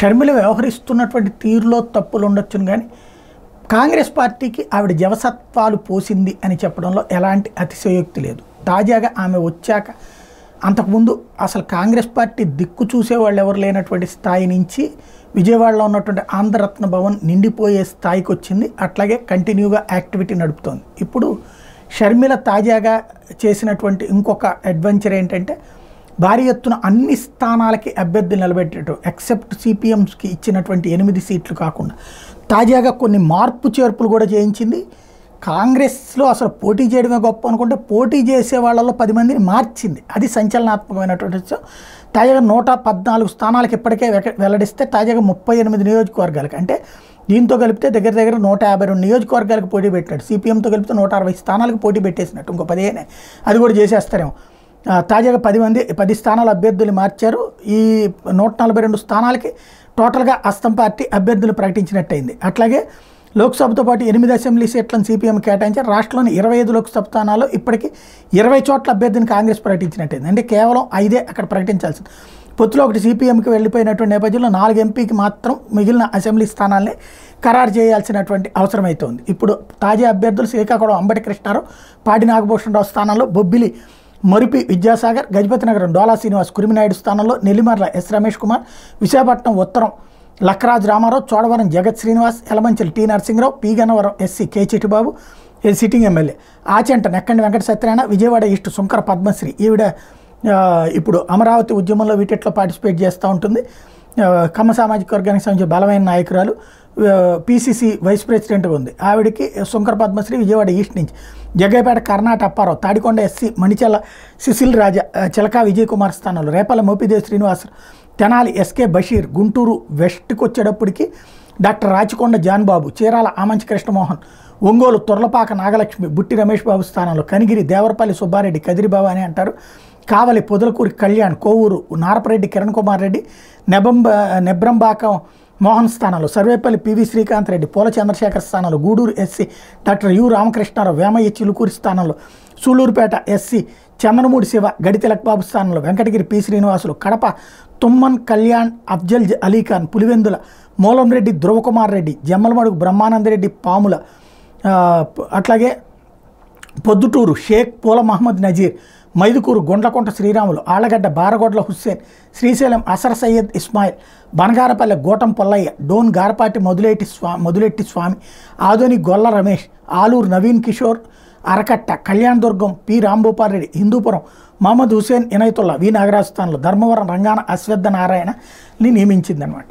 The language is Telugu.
షర్మిల వ్యవహరిస్తున్నటువంటి తీరులో తప్పులు ఉండొచ్చును కానీ కాంగ్రెస్ పార్టీకి ఆవిడ జవసత్వాలు పోసింది అని చెప్పడంలో ఎలాంటి అతిశయోక్తి లేదు. తాజాగా ఆమె వచ్చాక అంతకుముందు అసలు కాంగ్రెస్ పార్టీ దిక్కు చూసేవాళ్ళు ఎవరు లేనటువంటి స్థాయి నుంచి విజయవాడలో ఉన్నటువంటి ఆంధ్రరత్న భవన్ నిండిపోయే స్థాయికి వచ్చింది. అట్లాగే కంటిన్యూగా యాక్టివిటీ నడుపుతోంది. ఇప్పుడు షర్మిల తాజాగా చేసినటువంటి ఇంకొక అడ్వెంచర్ ఏంటంటే భారీ ఎత్తున అన్ని స్థానాలకి అభ్యర్థులు నిలబెట్టడం, ఎక్సెప్ట్ సిపిఎంస్కి ఇచ్చినటువంటి 8 సీట్లు కాకుండా తాజాగా కొన్ని మార్పు చేర్పులు కూడా చేయించింది. కాంగ్రెస్లో అసలు పోటీ చేయడమే గొప్ప అనుకుంటే పోటీ చేసే వాళ్ళలో 10 మందిని మార్చింది. అది సంచలనాత్మకమైనటువంటి విషయం. తాజాగా 114 స్థానాలకు ఇప్పటికే వెల్లడిస్తే తాజాగా 38 నియోజకవర్గాలకు, అంటే దీంతో కలిపితే దగ్గర దగ్గర 152 నియోజకవర్గాలకు పోటీ పెట్టినట్టు, సిపిఎంతో కలిపితే 160 స్థానాలకు పోటీ పెట్టేసినట్టు, ఇంకో 15 అది కూడా చేసేస్తారేమో. తాజాగా 10 స్థానాల అభ్యర్థులు మార్చారు. ఈ 142 స్థానాలకి టోటల్గా అస్తం పార్టీ అభ్యర్థులు ప్రకటించినట్టయింది. అట్లాగే లోక్సభతో పాటు 8 అసెంబ్లీ సీట్లను సిపిఎం కేటాయించారు. రాష్ట్రంలోని 25 లోక్సభ స్థానాల్లో ఇప్పటికీ 20 చోట్ల అభ్యర్థిని కాంగ్రెస్ ప్రకటించినట్టయింది. అంటే కేవలం 5 అక్కడ ప్రకటించాల్సింది. పొత్తులో ఒకటి సిపిఎంకి వెళ్ళిపోయినటువంటి నేపథ్యంలో 4 ఎంపీకి మాత్రం మిగిలిన అసెంబ్లీ స్థానాల్ని ఖరారు చేయాల్సినటువంటి అవసరం అయితే ఉంది. ఇప్పుడు తాజా అభ్యర్థులు శ్రీకాకుళం అంబటి కృష్ణారావు, పాడి నాగభూషణరావు స్థానంలో బొబ్బిలి మరిపి విద్యాసాగర్, గజపతి నగరం డోలా శ్రీనివాస్, కురిమినాయుడు స్థానంలో నెల్లిమర్ల ఎస్ రమేష్ కుమార్, విశాఖపట్నం ఉత్తరం Lakraj Ramarao, Chodavaram Jagat Srinivas, Elamanchili T Narasimharao, P Gannavaram SC K Chittibabu sitting MLA, Achanta Nekkandi Venkata Satyanarayana, Vijayawada east Sunkara Padmasri, ఈవిడ ఇప్పుడు అమరావతి ఉద్యమంలో వీటిలో పార్టిసిపేట్ చేస్తూ ఉంటుంది. కమ్మ సామాజిక వర్గానికి సంబంధించిన బలమైన నాయకురాలు, పిసిసి వైస్ ప్రెసిడెంట్గా ఉంది. ఆవిడకి శంకర పద్మశ్రీ, విజయవాడ ఈస్ట్ నుంచి. జగ్గైపేట కర్ణాటక అప్పారావు, తాడికొండ ఎస్సీ మణిచెల్ల సిసిల్ రాజా, చిలకా విజయ్ కుమార్ స్థానంలో, రేపల్ల మోపిదేవి శ్రీనివాస్, తెనాలి ఎస్కే బషీర్, గుంటూరు వెస్ట్కి వచ్చేటప్పటికి డాక్టర్ రాచకొండ జాన్బాబు, చీరాల ఆమంచి కృష్ణమోహన్, ఒంగోలు తుర్లపాక నాగలక్ష్మి, బుట్టి రమేష్ బాబు స్థానంలో, కనిగిరి దేవరపల్లి సుబ్బారెడ్డి, కదిరిబాబు అని అంటారు, కావలి పొదలకూరి కళ్యాణ్, కోవూరు నారపరెడ్డి కిరణ్ కుమార్ రెడ్డి, నెబ్రంబాకం మోహన్ స్థానంలో, సర్వేపల్లి పివి శ్రీకాంత్ రెడ్డి, పూల చంద్రశేఖర్ స్థానంలో, Gudur SC doctor U Ramakrishnarao, Vemaiah Chilukuri స్థానంలో, సూలూరుపేట ఎస్సీ చంద్రమూడి శివ, గడితిలక్ బాబు స్థానంలో, వెంకటగిరి పి శ్రీనివాసులు, కడప తుమ్మన్ కళ్యాణ్ అఫ్జల్ అలీఖాన్, పులివెందుల మూలంరెడ్డి ధ్రువకుమార్ రెడ్డి, జమ్మలమడుగు బ్రహ్మానందరెడ్డి పాముల, అట్లాగే పొద్దుటూరు షేక్ పూల మహమ్మద్ నజీర్, మైదుకూరు గుండ్లకుంట శ్రీరాములు, ఆళ్లగడ్డ బారగొడ్ల హుస్సేన్, శ్రీశైలం అసర్ సయ్యద్ ఇస్మాయిల్, బనగారపల్లె గోటం పొల్లయ్య, డోన్ గారపాటి మొదులెట్టి స్వామి, ఆదోని గొల్ల రమేష్, ఆలూరు నవీన్ కిషోర్, అరకట్ట కళ్యాణదుర్గం పి రాంభూపారెడ్డి, హిందూపురం మహమ్మద్ హుసేన్ ఇనయతుల్లా, వి నాగరాజు స్థానంలో, ధర్మవరం రంగాన అశ్వత్థ నారాయణని నియమించిందనమాట.